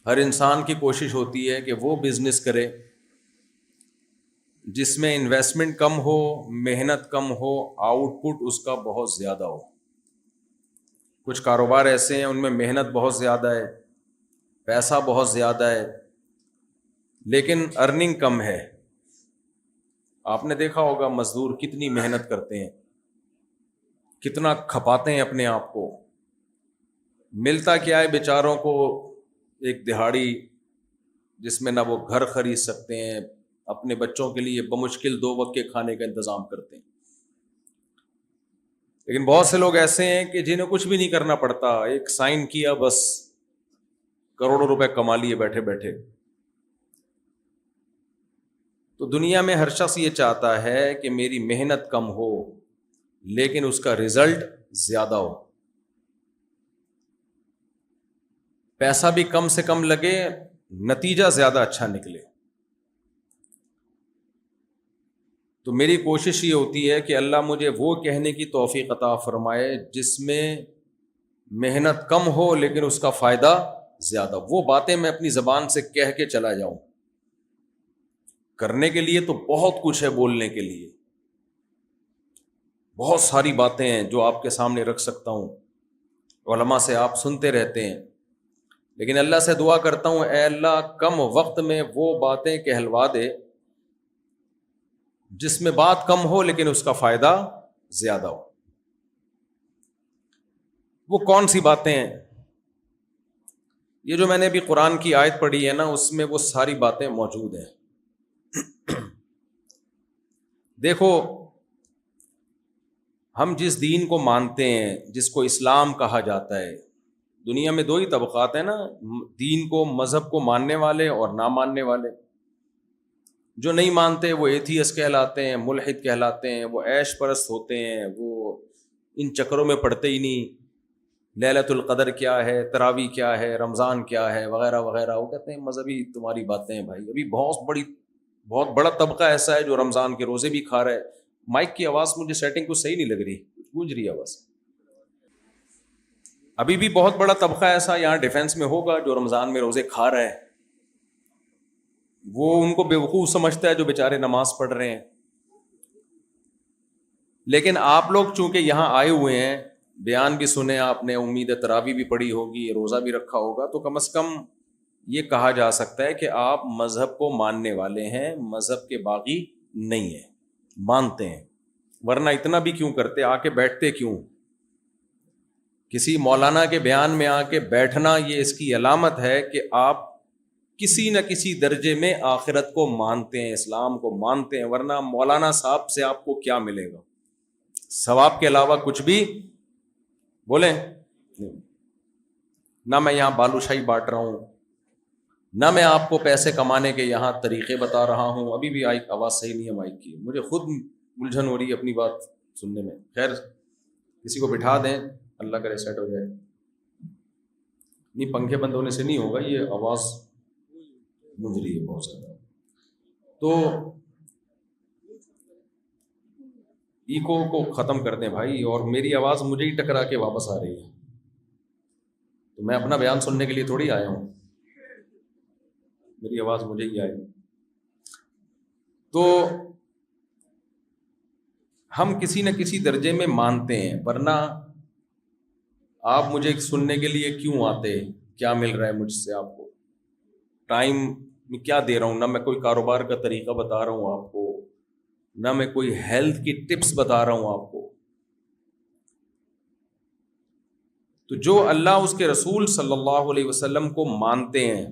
ہر انسان کی کوشش ہوتی ہے کہ وہ بزنس کرے جس میں انویسٹمنٹ کم ہو، محنت کم ہو، آؤٹ پٹ اس کا بہت زیادہ ہو۔ کچھ کاروبار ایسے ہیں ان میں محنت بہت زیادہ ہے، پیسہ بہت زیادہ ہے، لیکن ارننگ کم ہے۔ آپ نے دیکھا ہوگا مزدور کتنی محنت کرتے ہیں، کتنا کھپاتے ہیں اپنے آپ کو، ملتا کیا ہے بیچاروں کو؟ ایک دہاڑی جس میں نہ وہ گھر خرید سکتے ہیں، اپنے بچوں کے لیے بمشکل 2 وقت کے کھانے کا انتظام کرتے ہیں۔ لیکن بہت سے لوگ ایسے ہیں کہ جنہیں کچھ بھی نہیں کرنا پڑتا، ایک سائن کیا بس کروڑوں روپے کما لیے بیٹھے بیٹھے۔ تو دنیا میں ہر شخص یہ چاہتا ہے کہ میری محنت کم ہو لیکن اس کا رزلٹ زیادہ ہو، پیسہ بھی کم سے کم لگے، نتیجہ زیادہ اچھا نکلے۔ تو میری کوشش یہ ہوتی ہے کہ اللہ مجھے وہ کہنے کی توفیق عطا فرمائے جس میں محنت کم ہو لیکن اس کا فائدہ زیادہ، وہ باتیں میں اپنی زبان سے کہہ کے چلا جاؤں۔ کرنے کے لیے تو بہت کچھ ہے، بولنے کے لیے بہت ساری باتیں ہیں جو آپ کے سامنے رکھ سکتا ہوں، علماء سے آپ سنتے رہتے ہیں، لیکن اللہ سے دعا کرتا ہوں اے اللہ کم وقت میں وہ باتیں کہلوا دے جس میں بات کم ہو لیکن اس کا فائدہ زیادہ ہو۔ وہ کون سی باتیں ہیں؟ یہ جو میں نے ابھی قرآن کی آیت پڑھی ہے نا، اس میں وہ ساری باتیں موجود ہیں۔ دیکھو، ہم جس دین کو مانتے ہیں، جس کو اسلام کہا جاتا ہے، دنیا میں 2 ہی طبقات ہیں نا، دین کو، مذہب کو ماننے والے اور نہ ماننے والے۔ جو نہیں مانتے وہ ایتھیسٹ کہلاتے ہیں، ملحد کہلاتے ہیں، وہ عیش پرست ہوتے ہیں، وہ ان چکروں میں پڑتے ہی نہیں، لیلۃ القدر کیا ہے، تراویح کیا ہے، رمضان کیا ہے، وغیرہ وغیرہ۔ وہ کہتے ہیں مذہبی تمہاری باتیں ہیں بھائی۔ ابھی بہت بڑا طبقہ ایسا ہے جو رمضان کے روزے بھی کھا رہا ہے۔ مائک کی آواز مجھے سیٹنگ کچھ صحیح نہیں لگ رہی، گونج رہی ہے آواز۔ ابھی بھی بہت بڑا طبقہ ایسا یہاں ڈیفینس میں ہوگا جو رمضان میں روزے کھا رہا ہے، وہ ان کو بیوقوف سمجھتا ہے جو بیچارے نماز پڑھ رہے ہیں۔ لیکن آپ لوگ چونکہ یہاں آئے ہوئے ہیں، بیان بھی سنے آپ نے، امید ہے تراویح بھی پڑھی ہوگی، روزہ بھی رکھا ہوگا، تو کم از کم یہ کہا جا سکتا ہے کہ آپ مذہب کو ماننے والے ہیں، مذہب کے باغی نہیں ہیں، مانتے ہیں۔ ورنہ اتنا بھی کیوں کرتے، آ کے بیٹھتے کیوں؟ کسی مولانا کے بیان میں آ کے بیٹھنا یہ اس کی علامت ہے کہ آپ کسی نہ کسی درجے میں آخرت کو مانتے ہیں، اسلام کو مانتے ہیں۔ ورنہ مولانا صاحب سے آپ کو کیا ملے گا؟ ثواب کے علاوہ کچھ بھی بولیں؟ نہ میں یہاں بالو شاہی بانٹ رہا ہوں، نہ میں آپ کو پیسے کمانے کے یہاں طریقے بتا رہا ہوں۔ ابھی بھی آواز صحیح نہیں ہے مائک کی، مجھے خود الجھن ہو رہی ہے اپنی بات سننے میں۔ خیر، کسی کو بٹھا دیں، اللہ کرے سیٹ ہو جائے۔ نہیں، پنکھے بند ہونے سے نہیں ہوگا، یہ آواز گونج رہی ہے بہت زیادہ۔ تو ایکو کو ختم کر دیں بھائی، اور میری آواز مجھے ہی ٹکرا کے واپس آ رہی ہے، تو میں اپنا بیان سننے کے لیے تھوڑی آیا ہوں، میری آواز مجھے ہی آئے۔ تو ہم کسی نہ کسی درجے میں مانتے ہیں، ورنہ آپ مجھے سننے کے لیے کیوں آتے؟ کیا مل رہا ہے مجھ سے آپ کو؟ ٹائم میں کیا دے رہا ہوں؟ نہ میں کوئی کاروبار کا طریقہ بتا رہا ہوں آپ کو، نہ میں کوئی ہیلتھ کی ٹپس بتا رہا ہوں آپ کو۔ تو جو اللہ اس کے رسول صلی اللہ علیہ وسلم کو مانتے ہیں،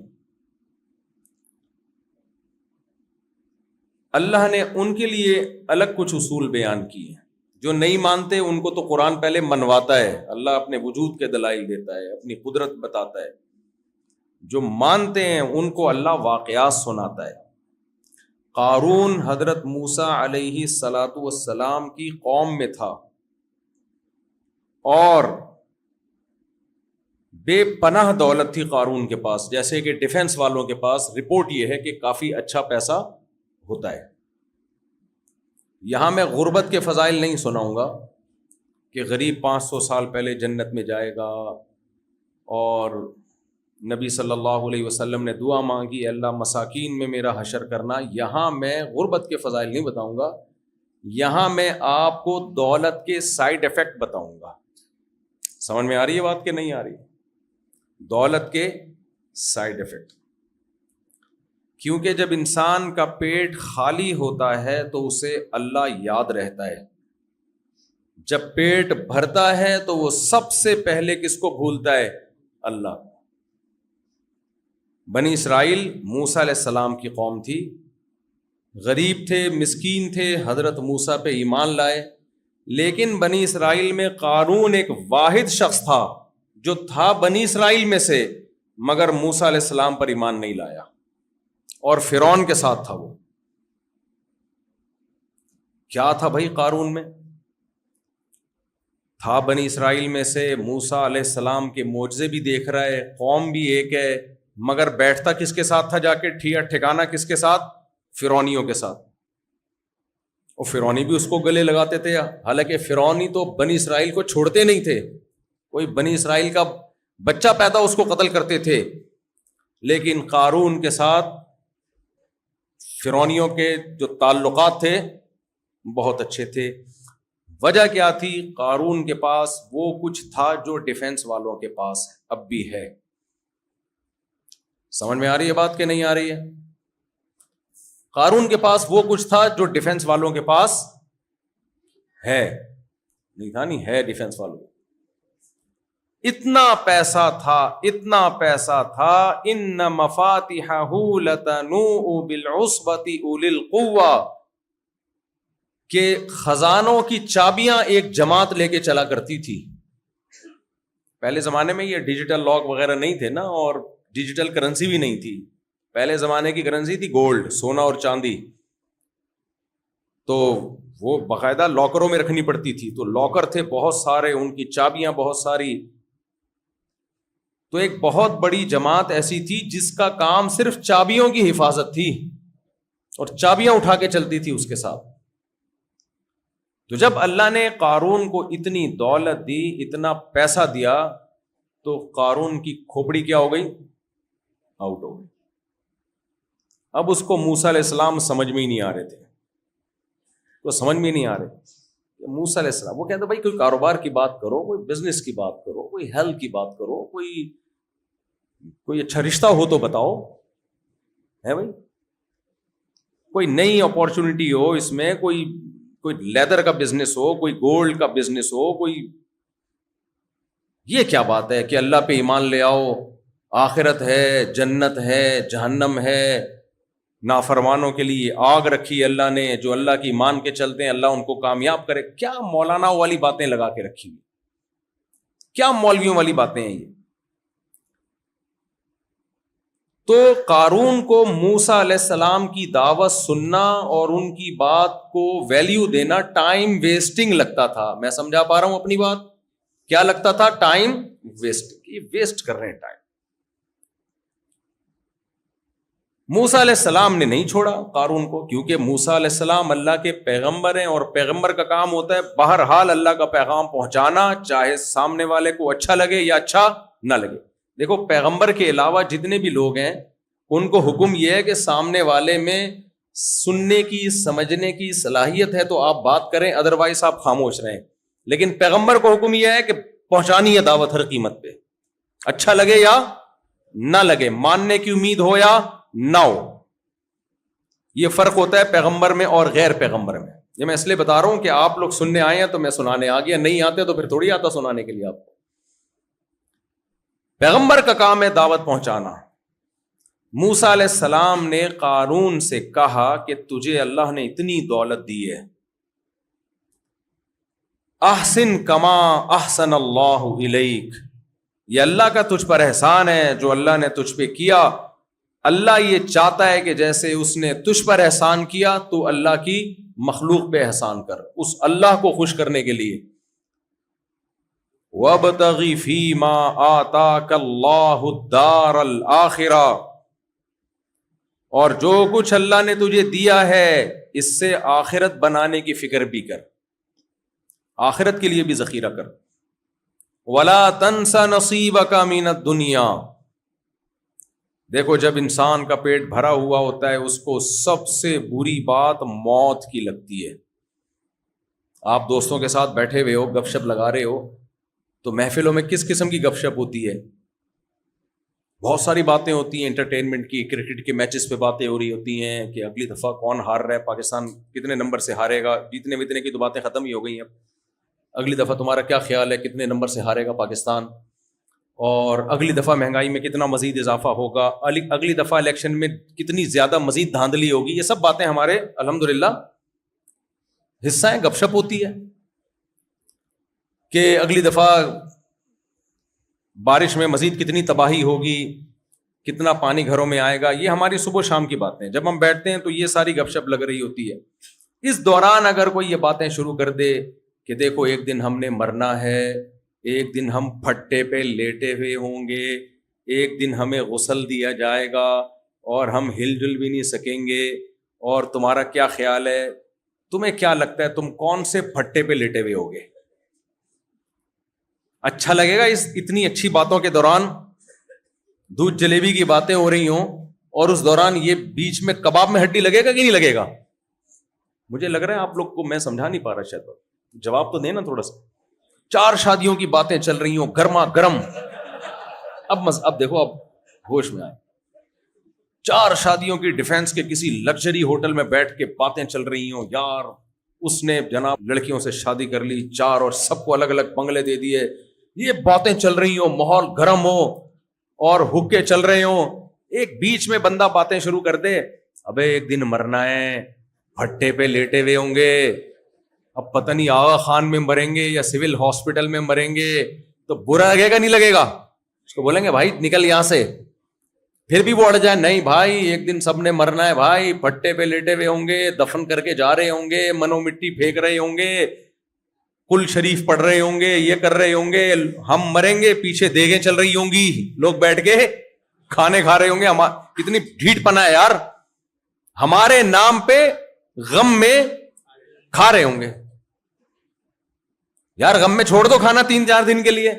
اللہ نے ان کے لیے الگ کچھ اصول بیان کیے ہیں۔ جو نہیں مانتے ان کو تو قرآن پہلے منواتا ہے، اللہ اپنے وجود کے دلائل دیتا ہے، اپنی قدرت بتاتا ہے۔ جو مانتے ہیں ان کو اللہ واقعات سناتا ہے۔ قارون حضرت موسیٰ علیہ الصلاۃ والسلام کی قوم میں تھا، اور بے پناہ دولت تھی قارون کے پاس، جیسے کہ ڈیفنس والوں کے پاس رپورٹ یہ ہے کہ کافی اچھا پیسہ ہوتا ہے۔ یہاں میں غربت کے فضائل نہیں سناؤں گا کہ غریب 500 سال پہلے جنت میں جائے گا، اور نبی صلی اللہ علیہ وسلم نے دعا مانگی، اللہ مساکین میں میرا حشر کرنا. یہاں میں غربت کے فضائل نہیں بتاؤں گا، یہاں میں آپ کو دولت کے سائیڈ ایفیکٹ بتاؤں گا. سمجھ میں آ رہی ہے بات کہ نہیں آ رہی؟ دولت کے سائیڈ ایفیکٹ. کیونکہ جب انسان کا پیٹ خالی ہوتا ہے تو اسے اللہ یاد رہتا ہے، جب پیٹ بھرتا ہے تو وہ سب سے پہلے کس کو بھولتا ہے؟ اللہ. بنی اسرائیل موسیٰ علیہ السلام کی قوم تھی، غریب تھے، مسکین تھے، حضرت موسیٰ پہ ایمان لائے. لیکن بنی اسرائیل میں قارون ایک واحد شخص تھا جو تھا بنی اسرائیل میں سے، مگر موسیٰ علیہ السلام پر ایمان نہیں لایا، اور فرعون کے ساتھ تھا. وہ کیا تھا بھائی قارون میں؟ تھا بنی اسرائیل میں سے، موسیٰ علیہ السلام کے معجزے بھی دیکھ رہا ہے، قوم بھی ایک ہے، مگر بیٹھتا کس کے ساتھ تھا جا کے؟ ٹھکانا کس کے ساتھ؟ فرعونیوں کے ساتھ. اور فرعونی بھی اس کو گلے لگاتے تھے، حالانکہ فرعونی تو بنی اسرائیل کو چھوڑتے نہیں تھے، کوئی بنی اسرائیل کا بچہ پیدا اس کو قتل کرتے تھے. لیکن قارون کے ساتھ فرعونیوں کے جو تعلقات تھے بہت اچھے تھے. وجہ کیا تھی؟ قارون کے پاس وہ کچھ تھا جو ڈیفنس والوں کے پاس اب بھی ہے. سمجھ میں آ رہی ہے بات کہ نہیں آ رہی ہے؟ قارون کے پاس وہ کچھ تھا جو ڈیفنس والوں کے پاس ہے. نہیں تھا، نہیں ہے ڈیفنس والوں. اتنا پیسہ تھا، اتنا پیسہ تھا، ان مفاتحہ لتنوء بالعصبۃ اولي القوہ، کہ خزانوں کی چابیاں ایک جماعت لے کے چلا کرتی تھی. پہلے زمانے میں یہ ڈیجیٹل لاک وغیرہ نہیں تھے نا، اور ڈیجیٹل کرنسی بھی نہیں تھی. پہلے زمانے کی کرنسی تھی گولڈ، سونا اور چاندی. تو وہ باقاعدہ لاکروں میں رکھنی پڑتی تھی. تو لاکر تھے بہت سارے، ان کی چابیاں بہت ساری. تو ایک بہت بڑی جماعت ایسی تھی جس کا کام صرف چابیوں کی حفاظت تھی، اور چابیاں اٹھا کے چلتی تھی اس کے ساتھ. تو جب اللہ نے قارون کو اتنی دولت دی، اتنا پیسہ دیا، تو قارون کی کھوپڑی کیا ہو گئی؟ آؤٹ ہو گئی. اب اس کو موسیٰ علیہ السلام سمجھ میں ہی نہیں آ رہے تھے. تو سمجھ میں نہیں آ رہے موسیٰ علیہ السلام. وہ کہتے بھائی کوئی کاروبار کی بات کرو، کوئی بزنس کی بات کرو، کوئی ہیلتھ کی بات کرو، کوئی اچھا رشتہ ہو تو بتاؤ ہے بھائی، کوئی نئی اپورچونٹی ہو اس میں، کوئی لیدر کا بزنس ہو، کوئی گولڈ کا بزنس ہو، کوئی. یہ کیا بات ہے کہ اللہ پہ ایمان لے آؤ، آخرت ہے، جنت ہے، جہنم ہے، نافرمانوں کے لیے آگ رکھی اللہ نے، جو اللہ کی مان کے چلتے ہیں اللہ ان کو کامیاب کرے. کیا مولانا والی باتیں لگا کے رکھی ہوئی، کیا مولویوں والی باتیں ہیں یہ. تو قارون کو موسیٰ علیہ السلام کی دعوت سننا اور ان کی بات کو ویلیو دینا ٹائم ویسٹنگ لگتا تھا. میں سمجھا پا رہا ہوں اپنی بات؟ کیا لگتا تھا؟ Time wasting. یہ ویسٹ کر رہے ہیں ٹائم. موسیٰ علیہ السلام نے نہیں چھوڑا قارون کو، کیونکہ موسیٰ علیہ السلام اللہ کے پیغمبر ہیں، اور پیغمبر کا کام ہوتا ہے بہرحال اللہ کا پیغام پہنچانا، چاہے سامنے والے کو اچھا لگے یا اچھا نہ لگے. دیکھو پیغمبر کے علاوہ جتنے بھی لوگ ہیں ان کو حکم یہ ہے کہ سامنے والے میں سننے کی، سمجھنے کی صلاحیت ہے تو آپ بات کریں، ادروائز آپ خاموش رہیں. لیکن پیغمبر کو حکم یہ ہے کہ پہنچانی ہے دعوت ہر قیمت پہ، اچھا لگے یا نہ لگے، ماننے کی امید ہو یا نہ ہو. یہ فرق ہوتا ہے پیغمبر میں اور غیر پیغمبر میں. یہ میں اس لیے بتا رہا ہوں کہ آپ لوگ سننے آئے ہیں تو میں سنانے آ گیا، نہیں آتے تو پھر تھوڑی آتا سنانے کے لیے آپ کو. پیغمبر کا کام ہے دعوت پہنچانا. موسیٰ علیہ السلام نے قارون سے کہا کہ تجھے اللہ نے اتنی دولت دی ہے، احسن کما احسن اللہ الیک، یہ اللہ کا تجھ پر احسان ہے جو اللہ نے تجھ پہ کیا. اللہ یہ چاہتا ہے کہ جیسے اس نے تجھ پر احسان کیا تو اللہ کی مخلوق پہ احسان کر، اس اللہ کو خوش کرنے کے لیے. وَابْتَغِ فِي مَا آتَاكَ اللَّهُ الدَّارَ الْآخِرَةَ، اور جو کچھ اللہ نے تجھے دیا ہے اس سے آخرت بنانے کی فکر بھی کر، آخرت کے لیے بھی ذخیرہ کر. وَلَا تَنْسَ نَصِيبَكَ مِنَ الدُّنْيَا، دیکھو جب انسان کا پیٹ بھرا ہوا ہوتا ہے اس کو سب سے بری بات موت کی لگتی ہے. آپ دوستوں کے ساتھ بیٹھے ہوئے ہو, گپ شپ لگا رہے ہو, تو محفلوں میں کس قسم کی گپ شپ ہوتی ہے؟ بہت ساری باتیں ہوتی ہیں انٹرٹینمنٹ کی. کرکٹ کے میچز پہ باتیں ہو رہی ہوتی ہیں کہ اگلی دفعہ کون ہار رہا ہے, پاکستان کتنے نمبر سے ہارے گا, جیتنے ویتنے کی تو باتیں ختم ہی ہو گئی ہیں. اگلی دفعہ تمہارا کیا خیال ہے کتنے نمبر سے ہارے گا پاکستان, اور اگلی دفعہ مہنگائی میں کتنا مزید اضافہ ہوگا, اگلی دفعہ الیکشن میں کتنی زیادہ مزید دھاندلی ہوگی. یہ سب باتیں ہمارے الحمدللہ حصہ ہیں. گپ شپ ہوتی ہے کہ اگلی دفعہ بارش میں مزید کتنی تباہی ہوگی, کتنا پانی گھروں میں آئے گا. یہ ہماری صبح و شام کی باتیں ہیں. جب ہم بیٹھتے ہیں تو یہ ساری گپ شپ لگ رہی ہوتی ہے. اس دوران اگر کوئی یہ باتیں شروع کر دے کہ دیکھو ایک دن ہم نے مرنا ہے, ایک دن ہم پھٹے پہ لیٹے ہوئے ہوں گے, ایک دن ہمیں غسل دیا جائے گا اور ہم ہل جل بھی نہیں سکیں گے, اور تمہارا کیا خیال ہے, تمہیں کیا لگتا ہے تم کون سے پھٹے پہ لیٹے ہوئے ہوگے؟ اچھا لگے گا اس اتنی اچھی باتوں کے دوران دودھ جلیبی کی باتیں ہو رہی ہوں اور اس دوران یہ بیچ میں کباب میں ہڈی لگے گا کہ نہیں لگے گا؟ مجھے لگ رہا ہے آپ لوگ کو میں سمجھا نہیں پا رہا, شاید جواب تو دینا تھوڑا سا. 4 شادیوں کی باتیں چل رہی ہوں گرما گرم. اب دیکھو, اب ہوش میں آئے. 4 شادیوں کی ڈیفینس کے کسی لگژری ہوٹل میں بیٹھ کے باتیں چل رہی ہوں. یار اس نے جناب لڑکیوں سے شادی کر لی 4 اور سب کو الگ الگ بنگلے دے دیے. یہ باتیں چل رہی ہوں, ماحول گرم ہو اور حقے چل رہے ہوں. ایک بیچ میں بندہ باتیں شروع کر دے, ابے ایک دن مرنا ہے, پھٹے پہ لیٹے ہوئے ہوں گے, اب پتہ نہیں آغا خان میں مریں گے یا سول ہاسپٹل میں مریں گے, تو برا لگے گا نہیں لگے گا؟ اس کو بولیں گے بھائی نکل یہاں سے. پھر بھی وہ اڑ جائے, نہیں بھائی ایک دن سب نے مرنا ہے بھائی, پھٹے پہ لیٹے ہوئے ہوں گے, دفن کر کے جا رہے ہوں گے, منو مٹی پھینک رہے ہوں گے, کل شریف پڑھ رہے ہوں گے, یہ کر رہے ہوں گے, ہم مریں گے پیچھے دیگیں چل رہی ہوں گی, لوگ بیٹھ کے کھانے کھا رہے ہوں گے. کتنی ڈھیٹ پنا ہے یار, ہمارے نام پہ غم میں کھا رہے ہوں گے. یار غم میں چھوڑ دو کھانا 3-4 دن کے لیے,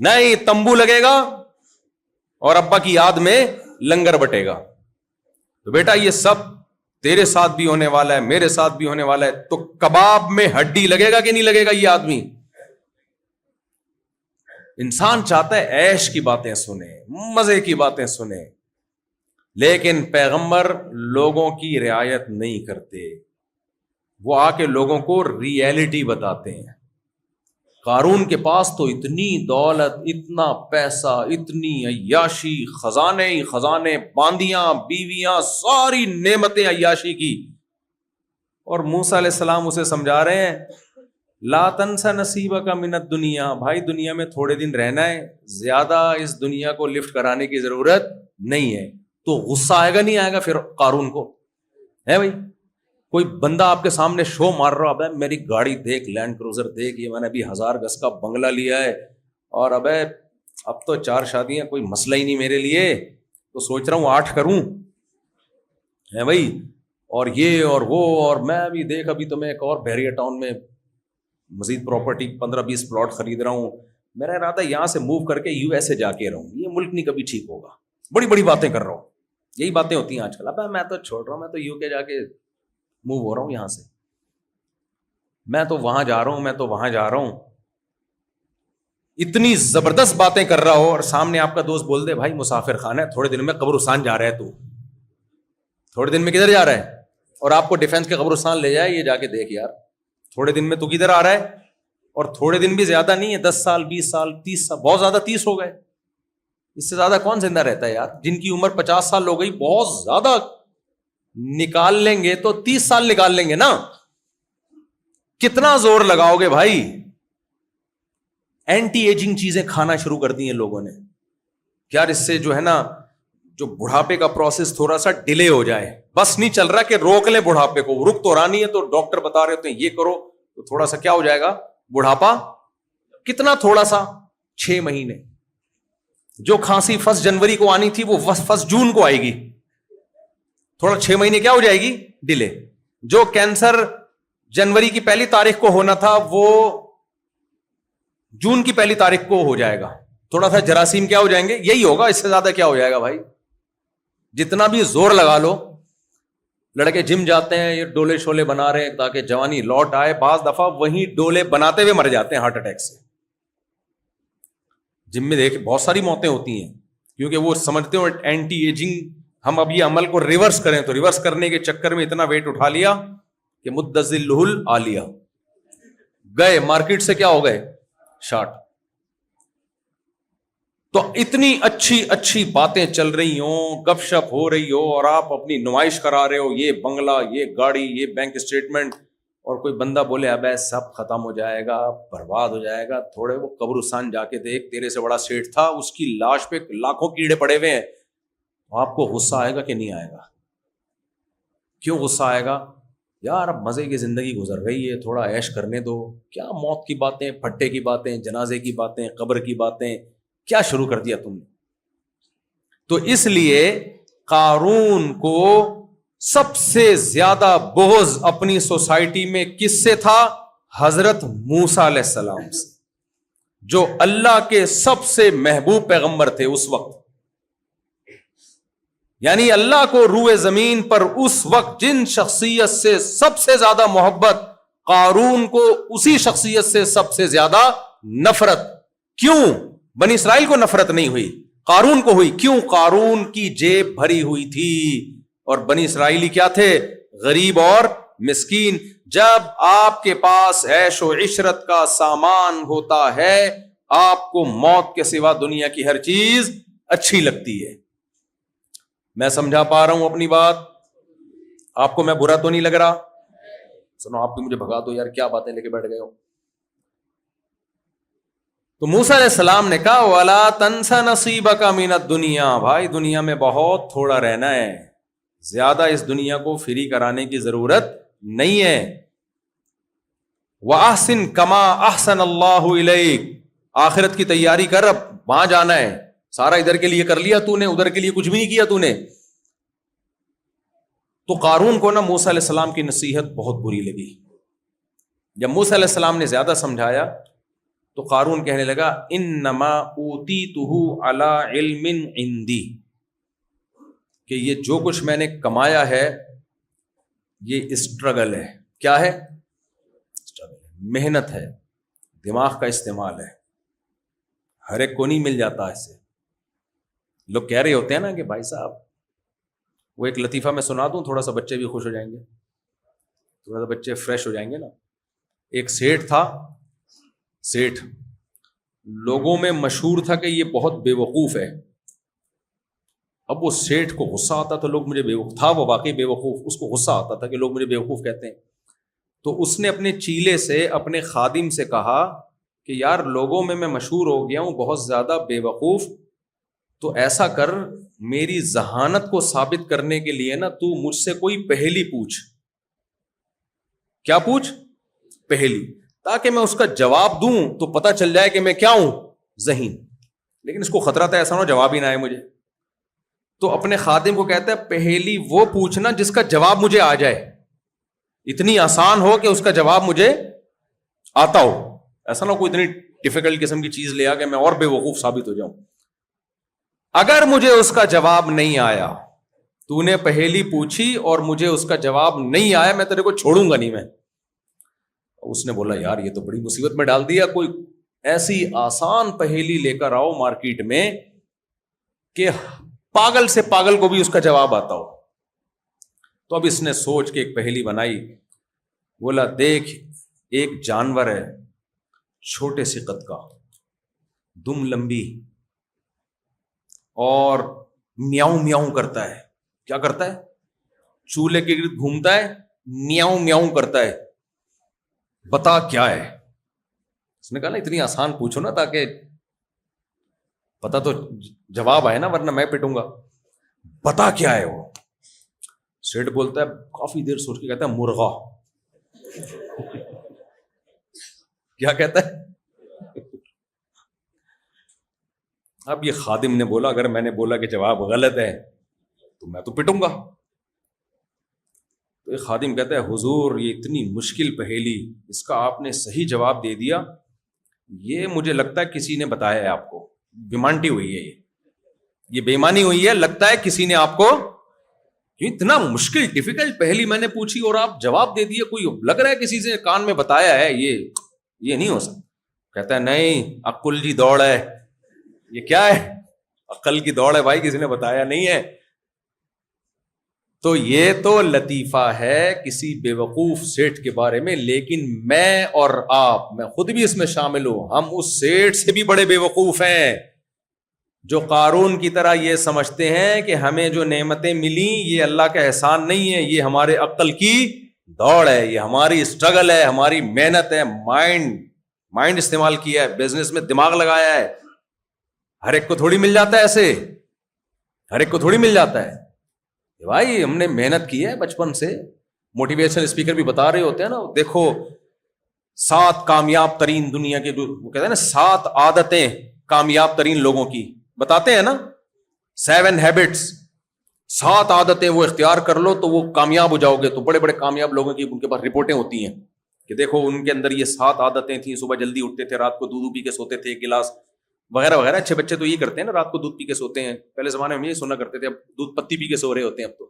نہیں تمبو لگے گا اور ابا کی یاد میں لنگر بٹے گا. تو بیٹا یہ سب تیرے ساتھ بھی ہونے والا ہے, میرے ساتھ بھی ہونے والا ہے. تو کباب میں ہڈی لگے گا کہ نہیں لگے گا؟ یہ آدمی انسان چاہتا ہے عیش کی باتیں سنے, مزے کی باتیں سنے, لیکن پیغمبر لوگوں کی رعایت نہیں کرتے. وہ آ کے لوگوں کو ریئلٹی بتاتے ہیں. قارون کے پاس تو اتنی دولت, اتنا پیسہ, اتنی عیاشی, خزانے ہی خزانے, باندیاں, بیویاں, ساری نعمتیں عیاشی کی. اور موسیٰ علیہ السلام اسے سمجھا رہے ہیں لا تنسا نصیبک من الدنیا, بھائی دنیا میں تھوڑے دن رہنا ہے, زیادہ اس دنیا کو لفٹ کرانے کی ضرورت نہیں ہے. تو غصہ آئے گا نہیں آئے گا پھر قارون کو؟ ہے بھائی, کوئی بندہ آپ کے سامنے شو مار رہا, اب میری گاڑی دیکھ, لینڈ کروزر دیکھ, یہ میں نے ابھی 1000 گز کا بنگلہ لیا ہے, اور اب تو 4 شادیاں کوئی مسئلہ ہی نہیں میرے لیے, تو سوچ رہا ہوں 8 کروں, ہے بھائی, اور یہ اور وہ, اور میں ابھی دیکھ, ابھی تو میں ایک اور بحریہ ٹاؤن میں مزید پراپرٹی 15-20 پلاٹ خرید رہا ہوں. میرا ارادہ یہاں سے موو کر کے USA جا کے رہوں, یہ ملک نہیں کبھی ٹھیک ہوگا. بڑی بڑی باتیں کر رہا ہوں, یہی باتیں ہوتی ہیں آج کل. اب میں تو چھوڑ رہا ہوں, میں تو UK جا کے موو ہو رہا ہوں, یہاں سے میں تو وہاں جا رہا ہوں, میں تو وہاں جا رہا ہوں. اتنی زبردست باتیں کر رہا ہو اور سامنے آپ کا دوست بول دے بھائی مسافر خانہ ہے, تھوڑے دن میں قبرستان جا رہا ہے, تو تھوڑے دن میں کدھر جا رہا ہے, اور آپ کو ڈیفینس کے قبرستان لے جائے, یہ جا کے دیکھ یار تھوڑے دن میں تو کدھر آ رہا ہے. اور تھوڑے دن بھی زیادہ نہیں ہے, 10 سال 20 سال 30 سال, بہت زیادہ 30 ہو گئے. اس سے زیادہ کون زندہ رہتا ہے یار؟ جن کی عمر 50 سال ہو گئی, بہت زیادہ نکال لیں گے تو 30 سال نکال لیں گے نا. کتنا زور لگاؤ گے بھائی؟ اینٹی ایجنگ چیزیں کھانا شروع کر دی ہیں لوگوں نے, یار اس سے جو ہے نا جو بڑھاپے کا پروسیس تھوڑا سا ڈیلے ہو جائے. بس نہیں چل رہا کہ روک لیں بڑھاپے کو, رک تو رانی ہے, تو ڈاکٹر بتا رہے ہوتے ہیں یہ کرو, تو تھوڑا سا کیا ہو جائے گا بڑھاپا. کتنا تھوڑا سا 6 مہینے. جو کھانسی 1 جنوری کو آنی تھی وہ 1 جون کو آئے گی, تھوڑا 6 مہینے کیا ہو جائے گی ڈیلے. جو کینسر جنوری کی 1 تاریخ کو ہونا تھا وہ جون کی 1 تاریخ کو ہو جائے گا. تھوڑا سا جراثیم کیا ہو جائیں گے, یہی ہوگا, اس سے زیادہ کیا ہو جائے گا بھائی. جتنا بھی زور لگا لو. لڑکے جم جاتے ہیں, یہ ڈولے شولے بنا رہے ہیں تاکہ جوانی لوٹ آئے, بعض دفعہ وہی ڈولے بناتے ہوئے مر جاتے ہیں ہارٹ اٹیک سے. جم میں دیکھ بہت ساری موتیں ہوتی ہیں, کیونکہ وہ سمجھتے ہیں اینٹی ایجنگ, ہم اب یہ عمل کو ریورس کریں, تو ریورس کرنے کے چکر میں اتنا ویٹ اٹھا لیا کہ مدذلہ العالیہ, گئے مارکیٹ سے کیا ہو گئے, شارٹ. تو اتنی اچھی اچھی باتیں چل رہی ہوں, گپ شپ ہو رہی ہو, اور آپ اپنی نمائش کرا رہے ہو, یہ بنگلہ, یہ گاڑی, یہ بینک اسٹیٹمنٹ, اور کوئی بندہ بولے اب سب ختم ہو جائے گا, برباد ہو جائے گا, تھوڑے وہ قبرستان جا کے دیکھ, تیرے سے بڑا سیٹ تھا, اس کی لاش پہ لاکھوں کیڑے پڑے ہوئے ہیں. آپ کو غصہ آئے گا کہ نہیں آئے گا؟ کیوں غصہ آئے گا؟ یار اب مزے کی زندگی گزر رہی ہے, تھوڑا عیش کرنے دو. کیا موت کی باتیں, پھٹے کی باتیں, جنازے کی باتیں, قبر کی باتیں, کیا شروع کر دیا تم نے؟ تو اس لیے قارون کو سب سے زیادہ بغض اپنی سوسائٹی میں کس سے تھا؟ حضرت موسیٰ علیہ السلام سے, جو اللہ کے سب سے محبوب پیغمبر تھے اس وقت. یعنی اللہ کو روئے زمین پر اس وقت جن شخصیت سے سب سے زیادہ محبت, قارون کو اسی شخصیت سے سب سے زیادہ نفرت. کیوں بنی اسرائیل کو نفرت نہیں ہوئی, قارون کو ہوئی. کیوں؟ قارون کی جیب بھری ہوئی تھی, اور بنی اسرائیلی کیا تھے؟ غریب اور مسکین. جب آپ کے پاس عیش و عشرت کا سامان ہوتا ہے, آپ کو موت کے سوا دنیا کی ہر چیز اچھی لگتی ہے. میں سمجھا پا رہا ہوں اپنی بات؟ آپ کو میں برا تو نہیں لگ رہا؟ سنو, آپ بھی مجھے بھگا دو یار, کیا باتیں لے کے بیٹھ گئے ہو. تو موسیٰ علیہ السلام نے کہا وَلَا تَنْسَ نَصِيبَكَ مِنَ الدُّنْيَا, بھائی دنیا میں بہت تھوڑا رہنا ہے, زیادہ اس دنیا کو فری کرانے کی ضرورت نہیں ہے. وَأَحْسِن كَمَا أَحْسَنَ اللَّهُ إِلَيْكَ, آخرت کی تیاری کر, اب وہاں جانا ہے. سارا ادھر کے لیے کر لیا تو نے, ادھر کے لیے کچھ بھی نہیں کیا تو نے. تو قارون کو نا موسیٰ علیہ السلام کی نصیحت بہت بری لگی. جب موسیٰ علیہ السلام نے زیادہ سمجھایا تو قارون کہنے لگا انما اوتیتہ علی علم عندی, کہ یہ جو کچھ میں نے کمایا ہے یہ اسٹرگل ہے. کیا ہے؟ محنت ہے, دماغ کا استعمال ہے, ہر ایک کو نہیں مل جاتا. ایسے لوگ کہہ رہے ہوتے ہیں نا کہ بھائی صاحب, وہ ایک لطیفہ میں سنا دوں, تھوڑا سا بچے بھی خوش ہو جائیں گے, تھوڑا سا بچے فریش ہو جائیں گے نا. ایک سیٹھ تھا, سیٹھ لوگوں میں مشہور تھا کہ یہ بہت بے وقوف ہے. اب وہ سیٹھ کو غصہ آتا تو لوگ مجھے بے وقوف, تھا وہ واقعی بے وقوف, اس کو غصہ آتا تھا کہ لوگ مجھے بے وقوف کہتے ہیں. تو اس نے اپنے چیلے سے, اپنے خادم سے کہا کہ یار لوگوں میں مشہور ہو گیا ہوں بہت زیادہ بے وقوف, تو ایسا کر میری ذہانت کو ثابت کرنے کے لیے نا تو مجھ سے کوئی پہیلی پوچھ. کیا پوچھ؟ پہیلی, تاکہ میں اس کا جواب دوں تو پتہ چل جائے کہ میں کیا ہوں, ذہین. لیکن اس کو خطرہ تھا ایسا نہ جواب ہی نہ آئے مجھے. تو اپنے خادم کو کہتا ہے پہیلی وہ پوچھنا جس کا جواب مجھے آ جائے, اتنی آسان ہو کہ اس کا جواب مجھے آتا ہو. ایسا نہ کوئی اتنی ڈیفیکلٹ قسم کی چیز لے آ کہ میں اور بے وقوف ثابت ہو جاؤں. اگر مجھے اس کا جواب نہیں آیا, تو نے پہیلی پوچھی اور مجھے اس کا جواب نہیں آیا, میں تیرے کو چھوڑوں گا نہیں. میں اس نے بولا یار یہ تو بڑی مصیبت میں ڈال دیا, کوئی ایسی آسان پہیلی لے کر آؤ مارکیٹ میں کہ پاگل سے پاگل کو بھی اس کا جواب آتا ہو. تو اب اس نے سوچ کے ایک پہیلی بنائی. بولا دیکھ, ایک جانور ہے چھوٹے سے قد کا, دم لمبی, اور میاؤں میاؤں کرتا ہے. کیا کرتا ہے؟ چولہے کے گرد گھومتا ہے, میاؤں میاؤں کرتا ہے. بتا کیا ہے؟ اس نے کہا نا اتنی آسان پوچھو نا تاکہ پتا تو جواب آئے نا, ورنہ میں پٹوں گا. بتا کیا ہے وہ؟ سیٹ بولتا ہے, کافی دیر سوچ کے کہتا ہے مرغا. کیا کہتا ہے؟ اب یہ خادم نے بولا اگر میں نے بولا کہ جواب غلط ہے تو میں تو پٹوں گا. تو ایک خادم کہتا ہے حضور یہ اتنی مشکل پہیلی, اس کا آپ نے صحیح جواب دے دیا, یہ مجھے لگتا ہے کسی نے بتایا ہے آپ کو, گمانٹی ہوئی ہے یہ. یہ بے ایمانی ہوئی ہے. لگتا ہے کسی نے آپ کو اتنا مشکل ڈیفیکلٹ پہلی میں نے پوچھی اور آپ جواب دے دیے. کوئی لگ رہا ہے کسی سے کان میں بتایا ہے یہ نہیں ہو سکتا. کہتا ہے نہیں عقل کی دوڑ ہے. یہ کیا ہے؟ عقل کی دوڑ ہے بھائی, کسی نے بتایا نہیں ہے. تو یہ تو لطیفہ ہے کسی بے وقوف سیٹھ کے بارے میں, لیکن میں اور آپ, میں خود بھی اس میں شامل ہوں, ہم اس سیٹھ سے بھی بڑے بے وقوف ہیں جو قارون کی طرح یہ سمجھتے ہیں کہ ہمیں جو نعمتیں ملی یہ اللہ کا احسان نہیں ہے, یہ ہمارے عقل کی دوڑ ہے, یہ ہماری اسٹرگل ہے, ہماری محنت ہے, مائنڈ استعمال کیا ہے, بزنس میں دماغ لگایا ہے. ہر ایک کو تھوڑی مل جاتا ہے ایسے, ہر ایک کو تھوڑی مل جاتا ہے. بھائی ہم نے محنت کی ہے بچپن سے. موٹیویشنل اسپیکر بھی بتا رہے ہوتے ہیں نا, دیکھو 7 کامیاب ترین دنیا کے, وہ کہتے ہیں نا 7 عادتیں کامیاب ترین لوگوں کی, بتاتے ہیں نا 7 ہیبٹس, 7 عادتیں وہ اختیار کر لو تو وہ کامیاب ہو جاؤ گے. تو بڑے بڑے کامیاب لوگوں کی ان کے پاس رپورٹیں ہوتی ہیں کہ دیکھو ان کے اندر یہ 7 عادتیں تھیں. صبح جلدی اٹھتے تھے, رات کو دودھ پی کے سوتے تھے 1 گلاس وغیرہ وغیرہ. اچھے بچے تو یہ کرتے ہیں نا, رات کو دودھ پی کے سوتے ہیں. پہلے زمانے میں یہ سونا کرتے تھے, اب دودھ پتی پی کے سو رہے ہوتے ہیں, اب تو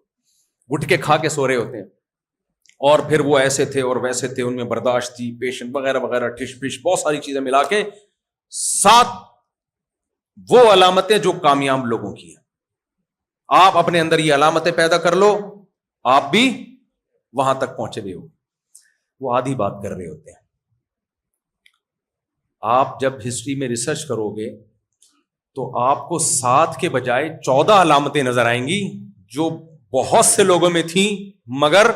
گٹکے کھا کے سو رہے ہوتے ہیں. اور پھر وہ ایسے تھے اور ویسے تھے, ان میں برداشت تھی, پیشنٹ وغیرہ وغیرہ, ٹش پش, بہت ساری چیزیں ملا کے 7 وہ علامتیں جو کامیاب لوگوں کی ہیں. آپ اپنے اندر یہ علامتیں پیدا کر لو, آپ بھی وہاں تک پہنچے ہوئے ہو. وہ آدھی بات کر رہے ہوتے ہیں. آپ جب ہسٹری میں ریسرچ کرو گے تو آپ کو 7 کے بجائے 14 علامتیں نظر آئیں گی جو بہت سے لوگوں میں تھیں, مگر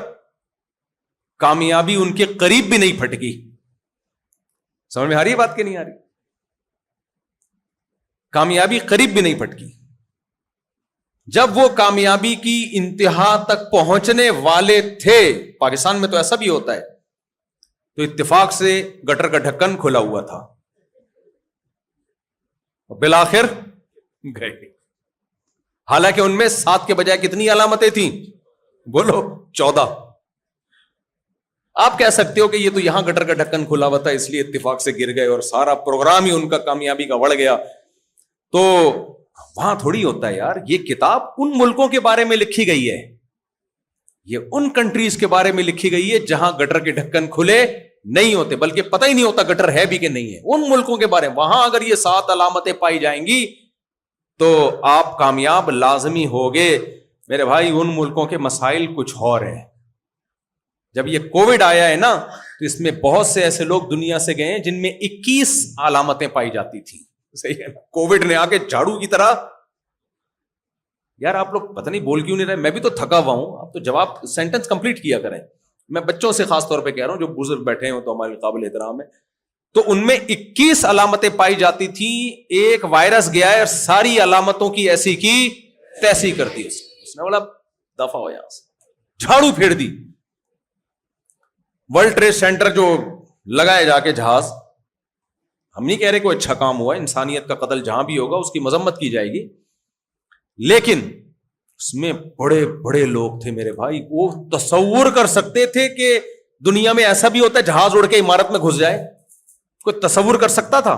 کامیابی ان کے قریب بھی نہیں پھٹکی. سمجھ میں آ رہی ہے بات کہ نہیں آ رہی؟ کامیابی قریب بھی نہیں پھٹکی. جب وہ کامیابی کی انتہا تک پہنچنے والے تھے, پاکستان میں تو ایسا بھی ہوتا ہے, تو اتفاق سے گٹر کا ڈھکن کھلا ہوا تھا, بالآخر گئے. حالانکہ ان میں 7 کے بجائے کتنی علامتیں تھیں؟ بولو 14. آپ کہہ سکتے ہو کہ یہ تو یہاں گٹر کا ڈھکن کھلا ہوا تھا اس لیے اتفاق سے گر گئے اور سارا پروگرام ہی ان کا کامیابی کا بڑھ گیا. تو وہاں تھوڑی ہوتا ہے یار. یہ کتاب ان ملکوں کے بارے میں لکھی گئی ہے, یہ ان کنٹریز کے بارے میں لکھی گئی ہے جہاں گٹر کے ڈھکن کھلے نہیں ہوتے, بلکہ پتہ ہی نہیں ہوتا گٹر ہے بھی کہ نہیں ہے. ان ملکوں کے بارے میں, وہاں اگر یہ 7 علامتیں پائی جائیں گی تو آپ کامیاب لازمی ہوگے. میرے بھائی ان ملکوں کے مسائل کچھ اور ہیں. جب یہ کووڈ آیا ہے نا, تو اس میں بہت سے ایسے لوگ دنیا سے گئے ہیں جن میں 21 علامتیں پائی جاتی تھی. صحیح ہے, کووڈ نے آ کے جھاڑو کی طرح. یار آپ لوگ پتہ نہیں بول کیوں نہیں رہے, میں بھی تو تھکا ہوا ہوں. آپ تو جواب سینٹنس کنپلیٹ کیا کریں. میں بچوں سے خاص طور پہ کہہ رہا ہوں, جو بزرگ بیٹھے ہیں تو ہمارے قابل احترام ہے. تو ان میں 21 علامتیں پائی جاتی تھیں. ایک وائرس گیا ہے اور ساری علامتوں کی ایسی کی تیسی کر دی. اس نے بولا دفعہ ہو یہاں سے, جھاڑو پھیر دی. ورلڈ ٹریڈ سینٹر جو لگائے جا کے جہاز, ہم نہیں کہہ رہے کوئی اچھا کام ہوا, انسانیت کا قتل جہاں بھی ہوگا اس کی مذمت کی جائے گی, لیکن اس میں بڑے بڑے لوگ تھے میرے بھائی. وہ تصور کر سکتے تھے کہ دنیا میں ایسا بھی ہوتا ہے جہاز اڑ کے عمارت میں گھس جائے؟ کوئی تصور کر سکتا تھا؟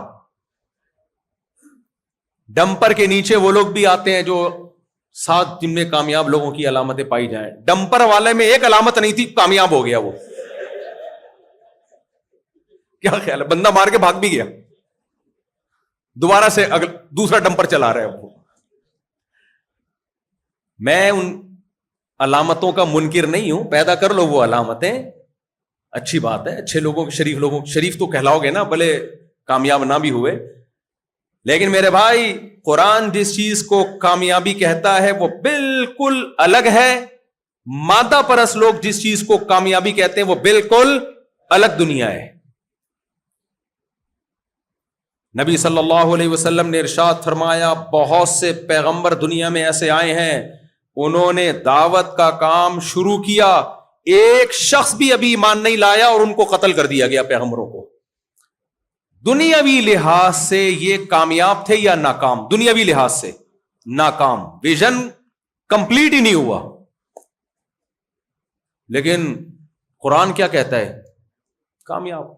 ڈمپر کے نیچے وہ لوگ بھی آتے ہیں جو 7 جن میں کامیاب لوگوں کی علامتیں پائی جائیں. ڈمپر والے میں ایک علامت نہیں تھی, کامیاب ہو گیا وہ. کیا خیال ہے؟ بندہ مار کے بھاگ بھی گیا, دوبارہ سے دوسرا ڈمپر چلا رہا ہے وہ. میں ان علامتوں کا منکر نہیں ہوں, پیدا کر لو وہ علامتیں, اچھی بات ہے. اچھے لوگوں شریف تو کہلاؤ گے نا, بھلے کامیاب نہ بھی ہوئے. لیکن میرے بھائی قرآن جس چیز کو کامیابی کہتا ہے وہ بالکل الگ ہے. مادہ پرست لوگ جس چیز کو کامیابی کہتے ہیں وہ بالکل الگ دنیا ہے. نبی صلی اللہ علیہ وسلم نے ارشاد فرمایا, بہت سے پیغمبر دنیا میں ایسے آئے ہیں, انہوں نے دعوت کا کام شروع کیا, ایک شخص بھی ابھی ایمان نہیں لایا اور ان کو قتل کر دیا گیا پیغمبروں کو. دنیاوی لحاظ سے یہ کامیاب تھے یا ناکام؟ دنیاوی لحاظ سے ناکام, ویژن کمپلیٹ ہی نہیں ہوا. لیکن قرآن کیا کہتا ہے؟ کامیاب.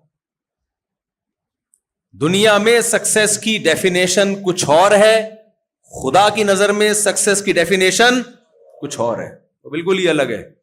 دنیا میں سکسیس کی ڈیفینیشن کچھ اور ہے, خدا کی نظر میں سکسیس کی ڈیفینیشن کچھ اور ہے، وہ بالکل ہی الگ ہے.